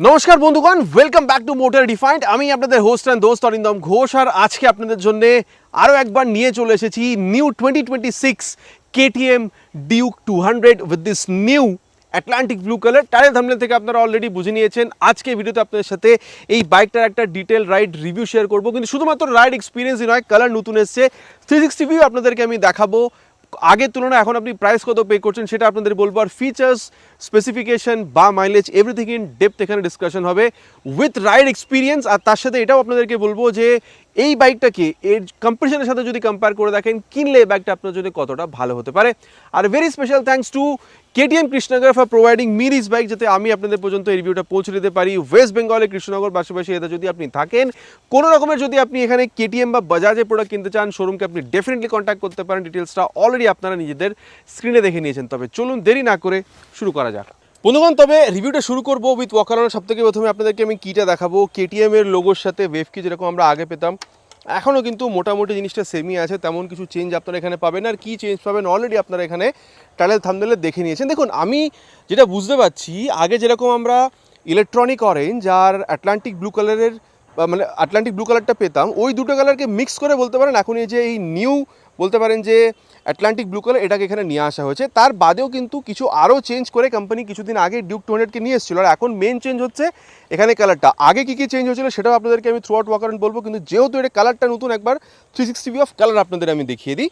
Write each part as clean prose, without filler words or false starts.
নমস্কার বন্ধুগণ, welcome back to motor defined. আমি আপনাদের হোস্ট অ্যান্ড দোস্ত অরিন্দম ঘোষ, আর আজকে আপনাদের জন্য আরও একবার নিয়ে চলে এসেছি new 2026 KTM Duke 200 with this new Atlantic blue colour. Tyre thumbnail থেকে আপনারা অলরেডি বুঝে নিয়েছেন। আজকে ভিডিওতে আপনাদের সাথে এই বাইকটার একটা ডিটেল রাইড রিভিউ শেয়ার করবো, কিন্তু শুধুমাত্র রাইড এক্সপিরিয়েন্সই নয়, কালার নতুন এসছে, 360 ভিউ আপনাদেরকে আমি দেখাবো। আগের তুলনায় এখন আপনি প্রাইস কত পে করছেন সেটা আপনাদের বলবো, আর ফিচার্স, স্পেসিফিকেশন বা মাইলেজ এভরিথিং ইন ডেপথ এখানে ডিসকাশন হবে উইথ রাইড এক্সপিরিয়েন্স। আর তার সাথে এটাও আপনাদেরকে বলবো যে এই বাইকটাকে এর কম্পিটিশনের সাথে যদি কম্পেয়ার করে দেখেন, কিনলে এই বাইকটা আপনার জন্য কতটা ভালো হতে পারে। Are very special thanks to KTM Krishnanagar for providing me this bike, যাতে আমি আপনাদের পর্যন্ত এই রিভিউটা পৌঁছে দিতে পারি। ওয়েস্ট বেঙ্গলে কৃষ্ণনগর পাশাপাশি এতে যদি আপনি থাকেন, কোনো রকমের যদি আপনি এখানে KTM বা বাজাজের প্রোডাক্ট কিনতে চান, শোরুমকে আপনি ডেফিনেটলি কন্ট্যাক্ট করতে পারেন। ডিটেলসটা অলরেডি আপনারা নিজেদের স্ক্রিনে দেখে নিয়েছেন। তবে চলুন দেরি না করে শুরু করা যাক বন্ধুগণ। তবে রিভিউটা শুরু করবো উইথ ওয়াকারনের। সব থেকে প্রথমে আপনাদেরকে আমি কিটা দেখাবো। KTM এর লোগোর সাথে ওয়েভ কি যেরকম আমরা আগে পেতাম, এখনও কিন্তু মোটামুটি জিনিসটা সেমই আছে, তেমন কিছু চেঞ্জ আপনারা এখানে পাবেন। আর কি চেঞ্জ পাবেন অলরেডি আপনারা এখানে টাইটেল থাম্বনেলে দেখে নিয়েছেন। দেখুন, আমি যেটা বুঝতে পারছি, আগে যেরকম আমরা ইলেকট্রনিক অরেঞ্জ আর আটলান্টিক ব্লু কালারের মানে আটলান্টিক ব্লু কালারটা পেতাম, ওই দুটো কালারকে মিক্স করে বলতে পারেন এখন এই যে এই নিউ বলতে পারেন যে আটলান্টিক ব্লু কালার, এটাকে এখানে নিয়ে আসা হয়েছে। তার বাদেও কিন্তু কিছু আরও চেঞ্জ করে কোম্পানি কিছুদিন আগে ডিউক 200কে নিয়ে এসেছিলো। আর এখন মেন চেঞ্জ হচ্ছে এখানে কালারটা। আগে কী কী চেঞ্জ হয়েছিল সেটাও আপনাদেরকে আমি থ্রু আউট ওয়াকারন বলবো, কিন্তু যেহেতু এটা কালারটা নতুন, একবার 360 ভিউ অফ কালার আপনাদের আমি দেখিয়ে দিই।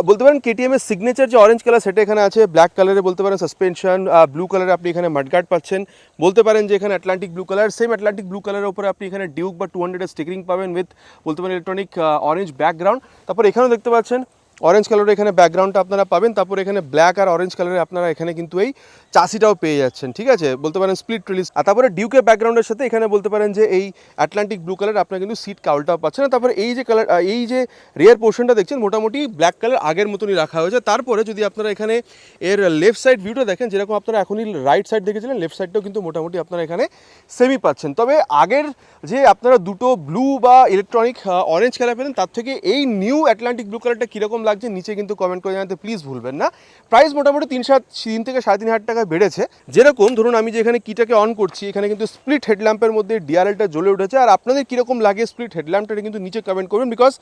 বলতে পারেন KTM এর সিগনেচার যে অরেঞ্জ কালার সেটা এখানে আছে, ব্ল্যাক কালারে বলতে পারেন সাসপেনশন, ব্লু কালারে আপনি এখানে মাডগার্ড পাচ্ছেন। বলতে পারেন যে এখানে Atlantic blue colour, same Atlantic blue কালারের উপরে আপনি এখানে ডিউক বা 200 স্টিকারিং পাবেন উইথ বলতে পারেন ইলেকট্রনিক অরেঞ্জ ব্যাকগ্রাউন্ড। তারপর এখানেও দেখতে পাচ্ছেন অরেঞ্জ কালারের এখানে ব্যাকগ্রাউন্ডটা আপনারা পাবেন। তারপর এখানে ব্ল্যাক আর অরেঞ্জ কালারে আপনারা এখানে কিন্তু এই চাসিটাও পেয়ে যাচ্ছেন, ঠিক আছে, বলতে পারেন স্প্লিট রিলিজ। আর তারপরে ডিউকের ব্যাকগ্রাউন্ডের সাথে এখানে বলতে পারেন যে এই আটলান্টিক ব্লু কালার আপনারা কিন্তু সিট কাউলটাও পাচ্ছেন। তারপরে এই যে কালার, এই যে রিয়ার পোর্শনটা দেখছেন মোটামুটি ব্ল্যাক কালার আগের মতনই রাখা হয়েছে। তারপরে যদি আপনারা এখানে এর লেফট সাইড ভিউটা দেখেন, যেরকম আপনারা এখনই রাইট সাইড দেখেছিলেন, লেফট সাইডটাও কিন্তু মোটামুটি আপনারা এখানে সেমি পাচ্ছেন। তবে আগের যে আপনারা দুটো ব্লু বা ইলেকট্রনিক অরেঞ্জ কালার পেলেন, তার থেকে এই নিউ আটলান্টিক ব্লু কালারটা কীরকম লাগছে নিচে কিন্তু কমেন্ট করে জানাতে প্লিজ ভুলবেন না। প্রাইস মোটামুটি 3 থেকে 3.5 টাকা বেড়েছে। যেরকম ধরুন আমি যে এখানে কিটাকে অন করছি, এখানে কিন্তু স্প্লিট হেডল্যাম্পের মধ্যে ডিআরএলটা জ্বলে উঠেছে। আর আপনাদের কীরকম লাগে স্প্লিট হেডল্যাম্পটা কিন্তু নিচে কমেন্ট করবেন, বিকজ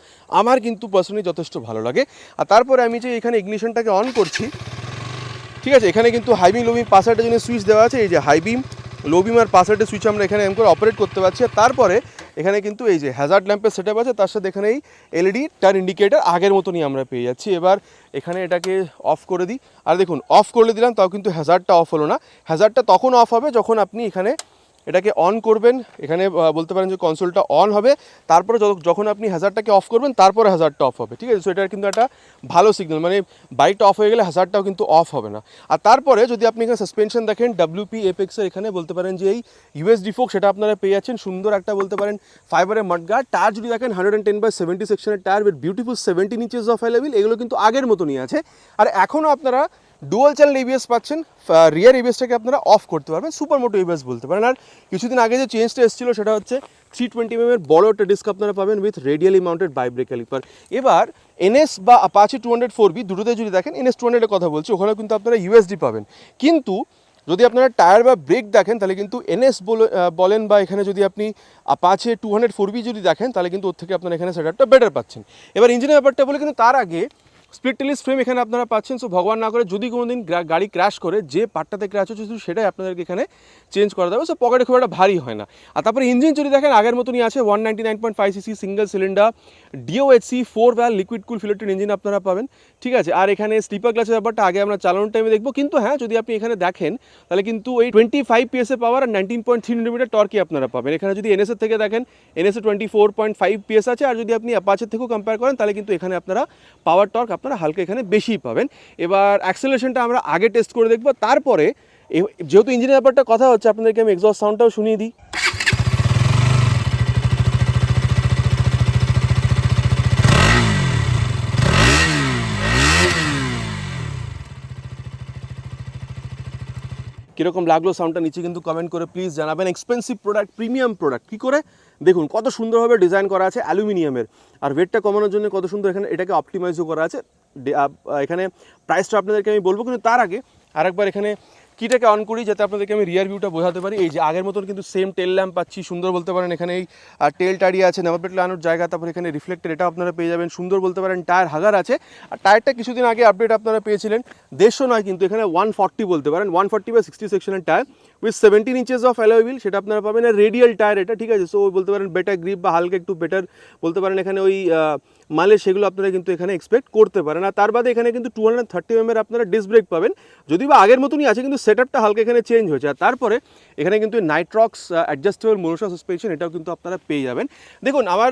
আমার কিন্তু পার্সোনালি যথেষ্ট ভালো লাগে। আর তারপরে আমি যে এখানে ইগনিশনটাকে অন করছি, ঠিক আছে, এখানে কিন্তু হাইবিম লোবিম পাসওয়ার্ডের জন্য সুইচ দেওয়া আছে। এই যে হাইবিম লোবিম আর পাসওয়ার্ডের সুইচ আমরা এখানে এম করে অপারেট করতে পারছি। আর তারপরে এখানে কিন্তু এই যে হ্যাজার্ড ল্যাম্পের সেটআপ আছে, তার সাথে এখানে এই এলইডি টার্ন ইন্ডিকেটার আগের মতনই আমরা পেয়ে যাচ্ছি। এবার এখানে এটাকে অফ করে দিই, আর দেখুন অফ করে দিলাম, তাও কিন্তু হ্যাজার্ডটা অফ হলো না। হ্যাজার্ডটা তখন অফ হবে যখন আপনি এখানে এটাকে অন করবেন, এখানে বলতে পারেন যে কনসোলটা অন হবে, তারপরে যখন আপনি হ্যাজার্ডটাকে অফ করবেন তারপরে হ্যাজার্ডটা অফ হবে, ঠিক আছে। সো এটার কিন্তু একটা ভালো সিগন্যাল, মানে বাইকটা অফ হয়ে গেলে হ্যাজার্ডটাও কিন্তু অফ হবে না। আর তারপরে যদি আপনি এখানে সাসপেনশন দেখেন, WP এপেক্সের এখানে বলতে পারেন যে এই USD ফোক, সেটা আপনারা পেয়ে যাচ্ছেন। সুন্দর একটা বলতে পারেন ফাইবারের মাডগার্ড। টায়ার যদি দেখেন 110/70 সেকশনের tyre with beautiful 17 inches of alloy wheel, এগুলো কিন্তু আগের মতনই আছে। আর এখনও আপনারা ডুয়াল চ্যানেল ABS পাচ্ছেন, রিয়ার ABSটাকে আপনারা অফ করতে পারবেন, সুপার মোটো ABS বলতে পারেন। আর কিছুদিন আগে যে চেঞ্জটা এসেছিলো সেটা হচ্ছে 320 mm বড় একটা ডিস্ক আপনারা পাবেন উইথ রেডিয়ালি মাউন্টেড বাইব্রেক ক্যালিপার। এবার NS বা আপাচি 204B দুটোতে যদি দেখেন, NS 200-এর কথা বলছি, ওখানেও কিন্তু আপনারা USD পাবেন। কিন্তু যদি আপনারা টায়ার বা ব্রেক দেখেন তাহলে কিন্তু NS বলেন বা এখানে যদি আপনি আপাচি 204B যদি দেখেন তাহলে কিন্তু ওর থেকে আপনারা এখানে সেটআপটা বেটার পাচ্ছেন। এবার ইঞ্জিনের ব্যাপারটা বলে, কিন্তু তার আগে স্প্লিট রিলিজ ফ্রেম এখানে আপনারা পাচ্ছেন। সো ভগবান না করে যদি কোনো দিন গাড়ি ক্র্যাশ করে, যে পার্টটাতে ক্র্যাশ হচ্ছে শুধু সেটাই আপনাদেরকে এখানে চেঞ্জ করা যাবে। সো পকেটে খুব একটা ভারী হয় না। আর তারপরে ইঞ্জিন যদি দেখেন আগের মতনই আছে, 199.5cc সিঙ্গেল সিলিন্ডার DOHC 4 ভ্যাল লিকুইড কুল ফিল্টার ইঞ্জিন আপনারা পাবেন, ঠিক আছে। আর এখানে স্লিপার গ্লাসের ব্যাপারটা আগে আমরা চালানোর টাইমে দেখবো, কিন্তু হ্যাঁ যদি আপনি এখানে দেখেন তাহলে কিন্তু এই 25 PSA পাওয়ার আর 19.3 Nm টর্কই আপনারা পাবেন। এখানে যদি NS এর থেকে দেখেন, NS 24.5 PS আছে। আর যদি আপনি অ্যাপাচের থেকেও কম্পেয়ার করেন তাহলে কিন্তু এখানে আপনারা পাওয়ার টর্ক আপনারা হালকা এখানে বেশিই পাবেন। এবার অ্যাক্সেলারেশনটা আমরা আগে টেস্ট করে দেখবো, তারপরে যেহেতু ইঞ্জিনের ব্যাপারটা কথা হচ্ছে আপনাদেরকে আমি এক্সস্ট সাউন্ডটাও শুনিয়ে দিই। কীরকম লাগলো সাউন্ডটা নিচে কিন্তু কমেন্ট করে প্লিজ জানাবেন। এক্সপেন্সিভ প্রোডাক্ট, প্রিমিয়াম প্রোডাক্ট, কী করে দেখুন কত সুন্দরভাবে ডিজাইন করা আছে অ্যালুমিনিয়ামের। আর ওয়েটটা কমানোর জন্য কত সুন্দর এখানে এটাকে অপটিমাইজও করা আছে। এখানে প্রাইসটা আপনাদেরকে আমি বলবো, কিন্তু তার আগে আরেকবার এখানে কিটাকে অন করি যাতে আপনাদেরকে আমি রিয়ার ভিউটা বোঝাতে পারি। এই যে আগের মতন কিন্তু সেম টেল ল্যাম্প পাচ্ছি, সুন্দর বলতে পারেন এখানে এই টেল টাড়িয়ে আছে, নাম্বার প্লেট লাগানোর জায়গা, তারপর এখানে রিফ্লেক্টর এটা আপনারা পেয়ে যাবেন, সুন্দর বলতে পারেন টায়ার হাগার আছে। আর টায়ারটা কিছুদিন আগে আপডেট আপনারা পেয়েছিলেন, 150 নয় কিন্তু এখানে 140 বলতে পারেন, 140/60 সেকশনের tyre with 17 inches of alloy wheel, সেটা আপনারা পাবেন। আর রেডিয়াল টায়ার এটা, ঠিক আছে। সো বলতে পারেন বেটার গ্রিপ বা হালকা একটু বেটার বলতে পারেন এখানে ওই মাইলেজ, সেগুলো আপনারা কিন্তু এখানে এক্সপেক্ট করতে পারেন। আর তার বাদে এখানে কিন্তু 230 mm আপনারা ডিস্ক ব্রেক পাবেন, যদি বা আগের মতনই আছে কিন্তু সেটআপটা হালকা এখানে চেঞ্জ হয়েছে। আর তারপরে এখানে কিন্তু নাইট্রক্স অ্যাডজাস্টেবল মোশন সাসপেনশন এটাও কিন্তু আপনারা পেয়ে যাবেন। দেখুন আমার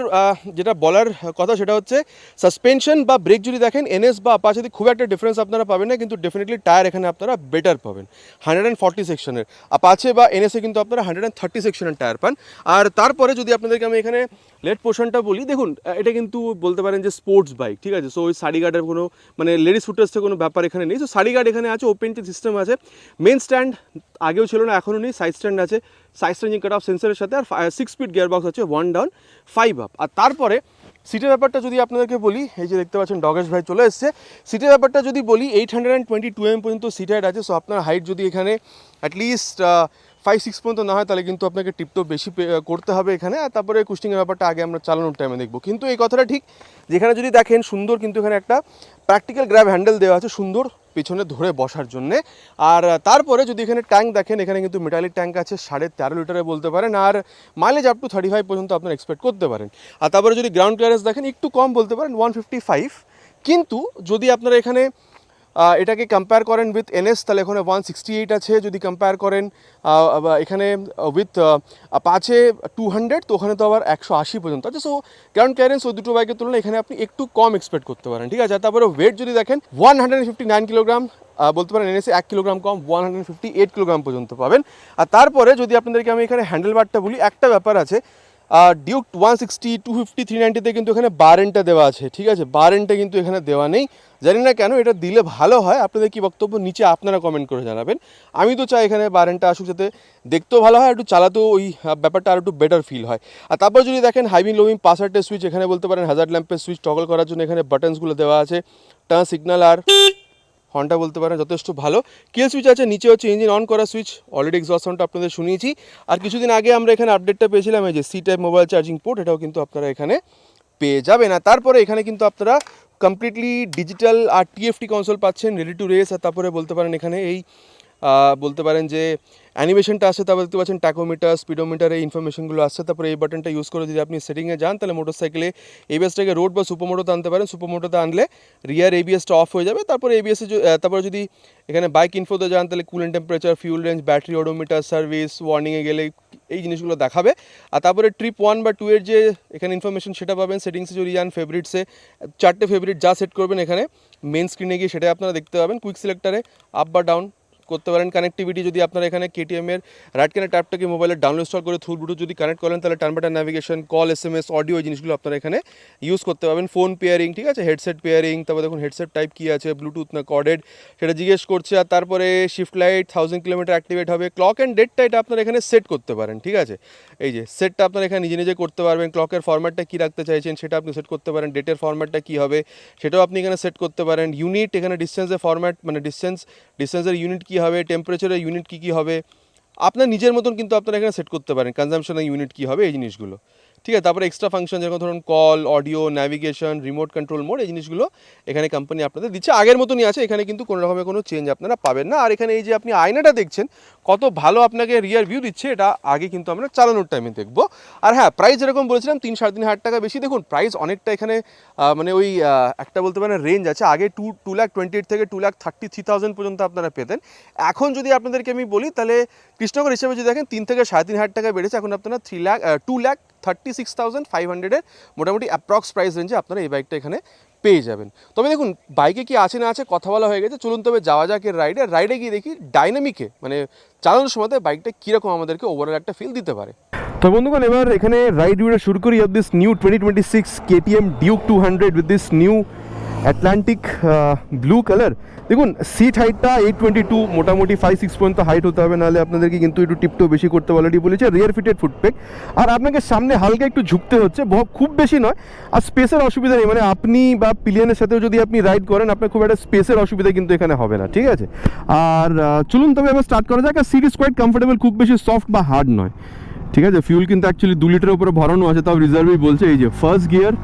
যেটা বলার কথা সেটা হচ্ছে সাসপেনশন বা ব্রেক যদি দেখেন এনএস বা আপাচেতে খুব একটা ডিফারেন্স আপনারা পাবেন না, কিন্তু ডেফিনেটলি টায়ার এখানে আপনারা বেটার পাবেন। 140 সেকশনের আপাচে বা এনএসে কিন্তু আপনারা 130 সেকশনের টায়ার পান। আর তারপরে যদি আপনাদেরকে আমি এখানে লেট পোর্শনটা বলি, দেখুন এটা কিন্তু বলতে পারেন যে স্পোর্টস বাইক, ঠিক আছে। সো ওই সারি গার্ডের কোনো মানে লেডিস ফুটেজের কোনো ব্যাপার এখানে নেই। সো সারি গার্ড এখানে আছে, ওপেন সিস্টেম আছে, মেন স্ট্যান্ড আগেও ছিল না এখনও নেই, সাইড স্ট্যান্ড আছে, সাইড স্ট্যান্ডিং কাট অফ সেন্সরের সাথে, আর 6 স্পিড গিয়ার বক্স আছে, 1 ডাউন 5 আপ। আর তারপরে সিটের ব্যাপারটা যদি আপনাদেরকে বলি, এই যে দেখতে পাচ্ছেন ডগেশ ভাই চলে এসছে, সিটের ব্যাপারটা যদি বলি 822 mm পর্যন্ত সিট হাইট আছে। সো আপনার হাইট যদি এখানে অ্যাটলিস্ট 5-6 পর্যন্ত না হয় তাহলে কিন্তু আপনাকে টিপ তো বেশি করতে হবে এখানে। আর তারপরে কুস্টিংয়ের ব্যাপারটা আগে আমরা চালানোর টাইমে দেখবো। কিন্তু এই কথাটা ঠিক, যেখানে যদি দেখেন সুন্দর কিন্তু এখানে একটা প্র্যাকটিক্যাল গ্র্যাব হ্যান্ডেল দেওয়া আছে সুন্দর পিছনে ধরে বসার জন্যে। আর তারপরে যদি এখানে ট্যাঙ্ক দেখেন, এখানে কিন্তু মেটালিক ট্যাঙ্ক আছে 13.5 লিটারে বলতে পারেন, আর মাইলেজ আপ টু 35 পর্যন্ত আপনারা এক্সপেক্ট করতে পারেন। আর তারপরে যদি গ্রাউন্ড ক্লিয়ারেন্স দেখেন একটু কম বলতে পারেন 155, কিন্তু যদি আপনারা এখানে এটাকে কম্পেয়ার করেন উইথ এনএস তাহলে এখানে 168 আছে। যদি কম্পেয়ার করেন এখানে উইথ আপাচে 200, তো ওখানে তো আবার 180 পর্যন্ত আছে। সো গ্রাউন্ড ক্লিয়ারেন্স ওই দুটো বাইকের তুলনায় এখানে আপনি একটু কম এক্সপেক্ট করতে পারেন, ঠিক আছে। তারপরে ওয়েট যদি দেখেন 159 কিলোগ্রাম বলতে পারেন, এনএসে 1 কিলোগ্রাম কম 158 কিলোগ্রাম পর্যন্ত পাবেন। আর তারপরে যদি আপনাদেরকে আমি এখানে হ্যান্ডেল বারটা বলি, একটা ব্যাপার আছে, ডিউক 160, 250, 390তে কিন্তু এখানে বারেনটা দেওয়া আছে, ঠিক আছে। বারেনটা কিন্তু এখানে দেওয়া নেই, জানি না কেন, এটা দিলে ভালো হয়। আপনাদের কি বক্তব্য নিচে আপনারা কমেন্ট করে জানাবেন। আমি তো চাই এখানে বারেনটা আসুক, যাতে দেখতেও ভালো হয়, একটু চালাতেও ওই ব্যাপারটা আর একটু বেটার ফিল হয়। আর তারপর যদি দেখেন হাইবিং লোবিং পাসারটের সুইচ, এখানে বলতে পারেন হ্যাজার্ড ল্যাম্পের সুইচ টগল করার জন্য এখানে বাটনসগুলো দেওয়া আছে, টার্ন সিগন্যাল আর হর্নটা বলতে পারেন যথেষ্ট ভালো। কিল সুইচ আছে, নিচে হচ্ছে ইঞ্জিন অন করা সুইচ, অলরেডি এক্সস্ট সাউন্ডটা আপনাদের শুনিয়েছি। আর কিছুদিন আগে আমরা এখানে আপডেটটা পেয়েছিলাম এই যে C type mobile charging port, এটাও কিন্তু আপনারা এখানে পেয়ে যাবেন। আর তারপরে এখানে কিন্তু আপনারা কমপ্লিটলি ডিজিটাল আর টিএফটি কনসোল পাচ্ছেন, রেডি টু রেস। আর তারপরে বলতে পারেন এখানে এই বলতে পারেন যে অ্যানিমেশনটা আসছে, তারপর দেখতে পাচ্ছেন ট্যাকোমিটার, স্পিডোমিটার, এই ইনফরমেশনগুলো আসছে। তারপরে এই বাটনটা ইউজ করে যদি আপনি সেটিংয়ে যান তাহলে মোটরসাইকেলে এবিএসটাকে রোড বা সুপার মোটোতে আনতে পারেন। সুপার মোটোতে আনলে রিয়ার এবিএসটা অফ হয়ে যাবে। তারপরে এবিএসে তারপরে যদি এখানে বাইক ইনফোতে যান তাহলে coolant temperature, fuel range, battery odometer, service, ওয়ার্নিংয়ে গেলে এই জিনিসগুলো দেখাবে। আর তারপরে ট্রিপ 1 বা 2 এর যে এখানে ইনফরমেশন সেটা পাবেন। সেটিংসে যদি যান ফেভারিটসে 4টে ফেভারিট যা সেট করবেন এখানে মেন স্ক্রিনে গিয়ে সেটাই আপনারা দেখতে পাবেন। কুইক সিলেক্টারে আপ বা ডাউন করতে পারেন। কানেক্টিভিটি যদি আপনারা এখানে কেটিএমের রাইট ক্যানের ট্যাপটাকে মোবাইলে ডাউনলোড ইনস্টল করে থ্রু ব্লুটুথ যদি কানেক্ট করেন তাহলে turn button navigation, call, SMS, audio এই জিনিসগুলো আপনারা এখানে ইউজ করতে পারবেন। ফোন পেয়ারিং, ঠিক আছে, হেডসেট পেয়ারিং, তারপর দেখুন হেডসেট টাইপ কী আছে, ব্লুটুথ না কর্ডেড সেটা জিজ্ঞেস করছে। আর তারপরে শিফট লাইট 1000 কিলোমিটার অ্যাক্টিভেট হবে। ক্লক অ্যান্ড ডেটটা এটা আপনারা এখানে সেট করতে পারেন, ঠিক আছে। এই যে সেটটা আপনারা এখানে নিজে নিজে করতে পারবেন। ক্লকের ফরম্যাটটা কী রাখতে চাইছেন সেটা আপনি সেট করতে পারেন। ডেটের ফরম্যাটটা কী হবে সেটাও আপনি এখানে সেট করতে পারেন। ইউনিট এখানে ডিস্টেন্সের ফরম্যাট মানে ডিস্টেন্সের ইউনিট কী হবে, টেম্পারেচারের ইউনিট কী হবে আপনার নিজের মতন কিন্তু আপনারা এখানে সেট করতে পারেন। কনজাম্পশনের ইউনিট কী হবে এই জিনিসগুলো, ঠিক আছে। তারপরে এক্সট্রা ফাংশন যেরকম ধরুন call, audio, navigation, remote control mode, এই জিনিসগুলো এখানে কোম্পানি আপনাদের দিচ্ছে, আগের মতনই আছে। এখানে কিন্তু কোনো রকমের কোনো চেঞ্জ আপনারা পাবেন না। আর এখানে এই যে আপনি আয়নাটা দেখছেন কত ভালো আপনাকে রিয়ার ভিউ দিচ্ছে, এটা আগে কিন্তু আমরা চালানোর টাইমে দেখবো। আর হ্যাঁ, প্রাইস যেরকম বলেছিলাম 3-3.5 হাজার টাকা বেশি। দেখুন প্রাইস অনেকটা এখানে মানে ওই একটা বলতে পারেন রেঞ্জ আছে। আগে 2,28,000 থেকে 2,33,000 পর্যন্ত আপনারা পেতেন। এখন যদি আপনাদেরকে আমি বলি তাহলে কৃষ্ণনগর হিসেবে যদি দেখেন 3 থেকে 3.5 হাজার টাকা বেড়েছে। এখন আপনারা 2,36,500 মোটামুটি অ্যাপ্রক্স প্রাইস রেঞ্জে আপনারা এই বাইকটা এখানে পেয়ে যাবেন। তবে দেখুন বাইকে কি আছে না আছে কথা বলা হয়ে গেছে, চলুন তবে যাওয়া যাক এর রাইডে গিয়ে দেখি ডাইনামিকে মানে চালানোর সময় বাইকটা কীরকম আমাদেরকে ওভারঅল একটা ফিল দিতে পারে। তো বন্ধুগণ এবার এখানে রাইড ভিউটা শুরু করি of this new 2026 KTM Duke 200 with this new Atlantic blue colour. দেখুন সিট হাইটটা 822, মোটামুটি 5-6 পর্যন্ত হাইট হতে হবে, নাহলে আপনাদেরকে কিন্তু একটু টিপটো বেশি করতে অলরেডি বলেছে। রিয়ার ফিটেড ফুটপেক, আর আপনাকে সামনে হালকা একটু ঝুঁকতে হচ্ছে, খুব বেশি নয়। আর স্পেসের অসুবিধা নেই, মানে আপনি বা পিলিয়নের সাথেও যদি আপনি রাইড করেন আপনার খুব একটা স্পেসের অসুবিধা কিন্তু এখানে হবে না, ঠিক আছে। আর চলুন তবে এবার স্টার্ট করা যাক। আর সিট ইজ কোয়াইট কমফোর্টেবল, খুব বেশি সফট বা হার্ড নয়, ঠিক আছে। ফিউল কিন্তু অ্যাকচুয়ালি 2 লিটারের উপরে ভরানো আছে, তাও রিজার্ভই বলছে। এই যে first gear,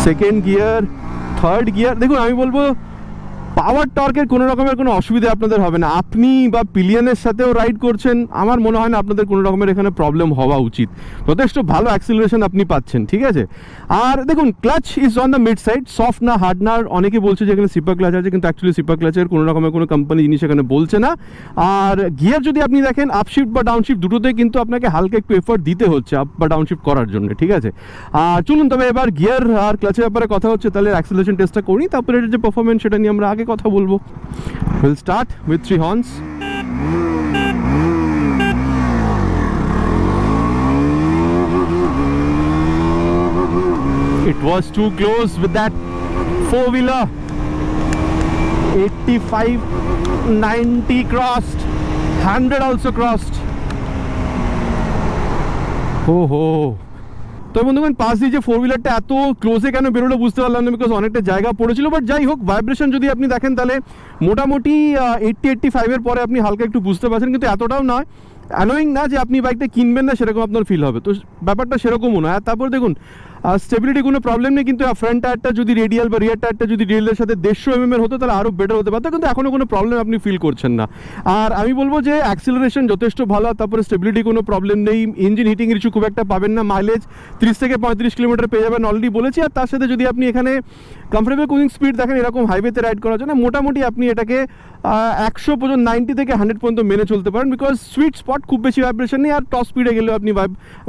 second gear, third gear. দেখুন আমি বলবো পাওয়ার টর্কের কোনো রকমের কোনো অসুবিধা আপনাদের হবে না। আপনি বা পিলিয়নের সাথেও রাইড করছেন, আমার মনে হয় না আপনাদের কোনো রকমের এখানে প্রবলেম হওয়া উচিত। যথেষ্ট ভালো অ্যাক্সিলারেশন আপনি পাচ্ছেন, ঠিক আছে। আর দেখুন clutch is on the mid side, soft না হার্ড না। অনেকে বলছে যে এখানে সিপার ক্লাচ আছে, কিন্তু অ্যাকচুয়ালি সিপার ক্লাচের কোনো রকমের কোনো কোম্পানি জিনিস এখানে বলছে না। আর গিয়ার যদি আপনি দেখেন আপশিফট বা ডাউনশিফট দুটোতে কিন্তু আপনাকে হালকা একটু এফোর্ট দিতে হচ্ছে আপ বা ডাউনশিফট করার জন্য, ঠিক আছে। আর চলুন তবে এবার গিয়ার আর ক্লাচের ব্যাপারে কথা হচ্ছে, তাহলে অ্যাক্সিলারেশন টেস্টটা করি, তারপরে এটার যে পারফরমেন্স সেটা নিয়ে আমরা আগে কথা বলবো। We'll start with 3 horns. It was too close with that four-wheeler. 85, 90 crossed, 100 also crossed. Oh. তো বন্ধুগণ পাশ দিয়ে যে 4-wheelerটা এত ক্লোজে কেন বেরোলো বুঝতে পারলাম না, বিকজ অনেকটা জায়গা পড়েছিল। বাট যাই হোক, ভাইব্রেশন যদি আপনি দেখেন তাহলে মোটামুটি 80-85-এর পরে আপনি হালকা একটু বুঝতে পারছেন, কিন্তু এতটাও নয়, অ্যানোয়িং না যে আপনি বাইকটা কিনবেন না সেরকম আপনার ফিল হবে। তো ব্যাপারটা সেরকমও নয়। আর তারপর দেখুন স্টেবিলিটি কোনো প্রবলেম নেই, কিন্তু ফ্রন্ট টায়ারটা যদি রেডিয়াল বা রিয়ার টায়ারটা যদি রেডিয়ালের সাথে 150 mm হতো তাহলে আরও বেটার হতে পারতো, কিন্তু এখনও কোনো প্রবলেম আপনি ফিল করছেন না। আর আমি বলবো যে অ্যাক্সিলারেশন যথেষ্ট ভালো, তারপরে স্টেবিলিটি কোনো প্রবলেম নেই। ইঞ্জিন হিটিংয়ের ইস্যু খুব একটা পাবেন না। মাইলেজ 30 থেকে 35 কিলোমিটার পেয়ে যাবেন অলরেডি বলেছি। আর তার সাথে যদি আপনি এখানে কমফোর্টেবল ক্রুজিং স্পিড দেখেন এরকম হাইওয়েতে রাইড করার জন্য, মোটামুটি আপনি এটাকে 100 পর্যন্ত 90 থেকে 100 পর্যন্ত মেনে চলতে পারেন, বিকজ সুইট স্পট, খুব বেশি ভাইব্রেশন নেই। আর টপ স্পিডে গেলেও আপনি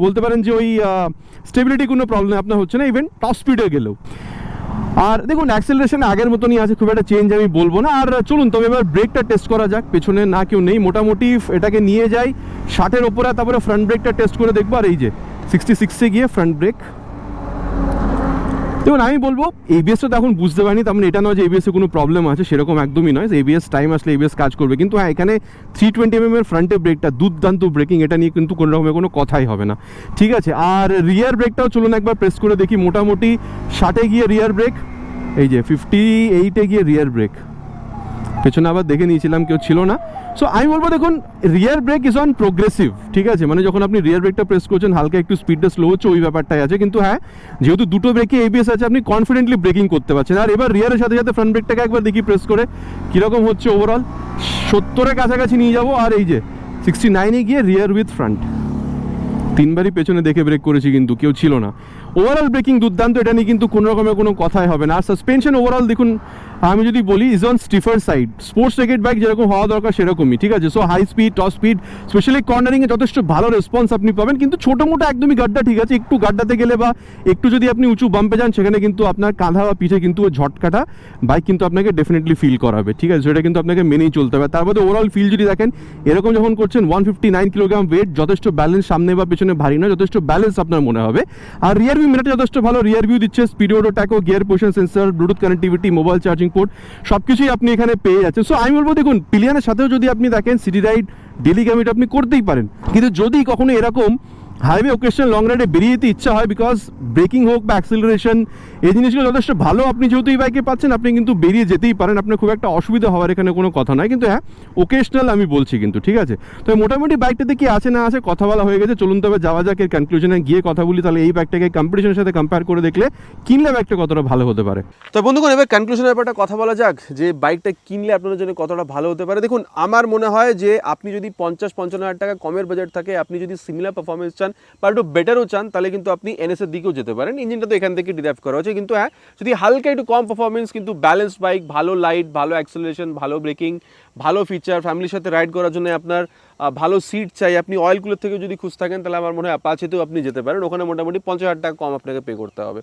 বলতে পারেন যে ওই স্টেবিলিটি কোনো প্রবলেম আপনার হচ্ছে না, ইভেন টপ স্পিডে গেলেও। আর দেখুন অ্যাক্সেলারেশন আগের মতনই আছে, খুব একটা চেঞ্জ আমি বলবো না। আর চলুন তবে এবার ব্রেকটা টেস্ট করা যাক। পেছনে না কেউ নেই, মোটামুটি এটাকে নিয়ে যাই 60-এর ওপরে, তারপরে ফ্রন্ট ব্রেকটা টেস্ট করে দেখবো। আর এই যে 66-এ গিয়ে ফ্রন্ট ব্রেক। দেখুন আমি বলবো এবিএসটা তো এখন বুঝতে পারিনি, তার মানে এটা নয় যে এবিএসে কোনো প্রবলেম আছে, সেরকম একদমই নয়। এবিএস টাইম আসলে এবিএস কাজ করবে, কিন্তু হ্যাঁ এখানে 320 mm এর ফ্রন্টে ব্রেকটা দুর্দান্ত ব্রেকিং, এটা নিয়ে কিন্তু কোনো রকমের কোনো কথাই হবে না, ঠিক আছে। আর রিয়ার ব্রেকটাও চলুন একবার প্রেস করে দেখি। মোটামুটি 60-এ গিয়ে রিয়ার ব্রেক, এই যে 58-এ গিয়ে রিয়ার ব্রেক। পেছনে আবার দেখে নিয়েছিলাম কেউ ছিল না। সো আমি বলবো দেখুন রিয়ার ব্রেক ইজ অন প্রোগ্রেসিভ, ঠিক আছে। মানে যখন আপনি রিয়ার ব্রেকটা প্রেস করছেন হালকা একটু স্পিডটা স্লো হচ্ছে, ওই ব্যাপারটাই আছে। কিন্তু হ্যাঁ যেহেতু দুটো ব্রেকে এবিএস আছে, আপনি কনফিডেন্টলি ব্রেকিং করতে পারছেন। আর এবার রিয়ারের সাথে সাথে ফ্রন্ট ব্রেকটাকে একবার দেখি প্রেস করে কীরকম হচ্ছে। ওভারঅল 70-এর কাছাকাছি নিয়ে যাবো। আর এই যে 69-এ গিয়ে রিয়ার উইথ ফ্রন্ট, 3বারই পেছনে দেখে ব্রেক করেছি, কিন্তু কেউ ছিল না। ওভারঅল ব্রেকিং দুর্দান্ত, এটা নিয়ে কিন্তু কোনো রকমের কোনো কথাই হবে না। আর সাসপেনশন ওভারঅল দেখুন আমি যদি বলি is on stiffer side, sports rocket bike যেরকম হওয়া দরকার সেরকমই, ঠিক আছে। So high speed, top speed, specially কর্নারিংয়ে যথেষ্ট ভালো রেসপন্স আপনি পাবেন। কিন্তু ছোটো মোটো একদমই গাড্ডা, ঠিক আছে। একটু গাড্ডাতে গেলে বা একটু যদি আপনি উঁচু বাম্পে যান, সেখানে কিন্তু আপনার কাঁধা বা পিঠে কিন্তু ওই ঝটকাটা বাইক কিন্তু আপনাকে ডেফিনেটলি ফিল করাবে, ঠিক আছে। সেটা কিন্তু আপনাকে মেনেই চলতে হবে। তার মধ্যে ওভারঅল ফিল যদি দেখেন এরকম যখন করছেন 159 কিলোগ্রাম ওয়েট, যথেষ্ট ব্যালেন্স, সামনে বা পেছনে ভারী নয়, যথেষ্ট ব্যালেন্স আপনার মনে হবে। আর রিয়ার ভিউ মিটারটা যথেষ্ট ভালো, রিয়ার ভিউ দিচ্ছে, speedo tacho, gear position sensor, Bluetooth connectivity, mobile charging port, সব কিছুই আপনি এখানে পেয়ে যাচ্ছেন। সো আমি বলবো দেখুন পিলিয়নের সাথেও যদি আপনি দেখেন সিটি রাইড, ডেলি কমিউট আপনি করতেই পারেন। কিন্তু যদি কখনো এরকম হাইওয়ে ওকেশনাল লং রাইডে বেরিয়ে যেতে ইচ্ছা হয়, বিকজ ব্রেকিং হোক বা অ্যাক্সিলারেশন এই জিনিসগুলো যথেষ্ট ভালো আপনি যেহেতু এই বাইকে পাচ্ছেন, আপনি কিন্তু বেরিয়ে যেতেই পারেন, আপনার খুব একটা অসুবিধা হওয়ার এখানে কোনো কথা নয়। কিন্তু হ্যাঁ ওকেশনাল আমি বলছি কিন্তু, ঠিক আছে। তো মোটামুটি বাইকটাতে কি আছে না আছে কথা বলা হয়ে গেছে, চলুন তবে যাওয়া যাক এর কনক্লুশনে গিয়ে কথা বলি। তাহলে এই বাইকটাকে কম্পিটিশনের সাথে কম্পেয়ার করে দেখলে কিনলে বাইকটা কতটা ভালো হতে পারে। তো বন্ধুগণ এবার কনক্লুশনের ব্যাপারটা কথা বলা যাক, যে বাইকটা কিনলে আপনাদের জন্য কতটা ভালো হতে পারে। দেখুন আমার মনে হয় যে আপনি যদি 50-55 হাজার টাকা কমের বাজেট থাকে, আপনি যদি সিমিলার পারফরমেন্স চান বা একটু বেটারও চান, তাহলে কিন্তু আপনি এনএস এর দিকেও যেতে পারেন। ইঞ্জিনটা তো এখান থেকে ডিরাইভ করা হচ্ছে, কিন্তু হ্যাঁ যদি হালকা একটু কম পারফরমেন্স কিন্তু ব্যালেন্স বাইক, ভালো লাইট, ভালো অ্যাক্সেলারেশন, ভালো ব্রেকিং, ভালো ফিচার, ফ্যামিলির সাথে রাইড করার জন্য আপনার ভালো সিট চাই, আপনি অয়েলগুলোর থেকে যদি খুঁজ থাকেন তাহলে আমার মনে হয় অ্যাপাচেতেও আপনি যেতে পারেন, ওখানে মোটামুটি 50,000 টাকা কম আপনাকে পে করতে হবে।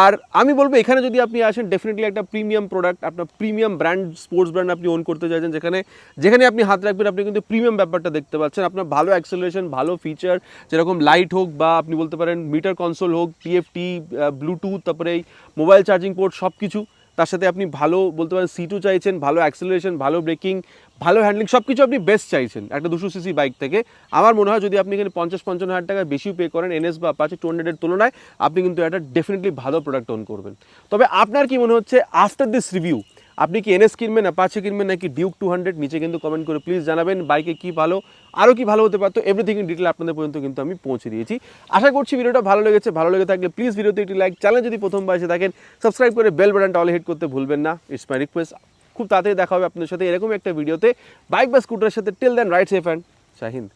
আর আমি বলবো এখানে যদি আপনি আসেন ডেফিনেটলি একটা প্রিমিয়াম প্রোডাক্ট, আপনার প্রিমিয়াম ব্র্যান্ড, স্পোর্টস ব্র্যান্ড আপনি ওন করতে চাইছেন, যেখানে আপনি হাত রাখবেন আপনি কিন্তু প্রিমিয়াম ব্যাপারটা দেখতে পাচ্ছেন। আপনার ভালো অ্যাক্সেলারেশন, ভালো ফিচার, যেরকম লাইট হোক বা আপনি বলতে পারেন মিটার কনসোল হোক, টিএফটি, ব্লুটুথ, তারপরে এই মোবাইল চার্জিং পোর্ট, সব কিছু। তার সাথে আপনি ভালো বলতে পারেন সিটও চাইছেন, ভালো অ্যাক্সেলারেশন, ভালো ব্রেকিং, ভালো হ্যান্ডলিং, সব কিছু আপনি বেস্ট চাইছেন একটা 200cc বাইক থেকে। আমার মনে হয় যদি আপনি এখানে 50-55 হাজার টাকা বেশিও পে করেন এনএস বা অ্যাপাচি 200-এর তুলনায়, আপনি কিন্তু একটা ডেফিনেটলি ভালো প্রোডাক্ট ওন করবেন। তবে আপনার কি মনে হচ্ছে আফটার দিস রিভিউ, আপনি কি এনএস কিনবেন, অ্যাপাচি কিনবেন নাকি ডিউক 200? নিচে কিন্তু কমেন্ট করে প্লিজ জানাবেন। বাইকে কি ভালো, আরও কি ভালো হতে পারতো, এভরিথিং ইন ডিটেল আপনাদের পর্যন্ত কিন্তু আমি পৌঁছে দিয়েছি। আশা করছি ভিডিওটা ভালো লেগেছে। ভালো লেগে থাকলে প্লিজ ভিডিওতে একটি লাইক, চ্যানেল যদি প্রথমবার এসে থাকেন সাবস্ক্রাইব করে বেল বাটনটা অল হিট করতে ভুলবেন না, ইটস মাই রিকোয়েস্ট। খুব তাড়াতাড়ি দেখা হবে আপনাদের সাথে এরকম একটা ভিডিওতে বাইক বা স্কুটারের সাথে। Till then ride safe and Jai Hind.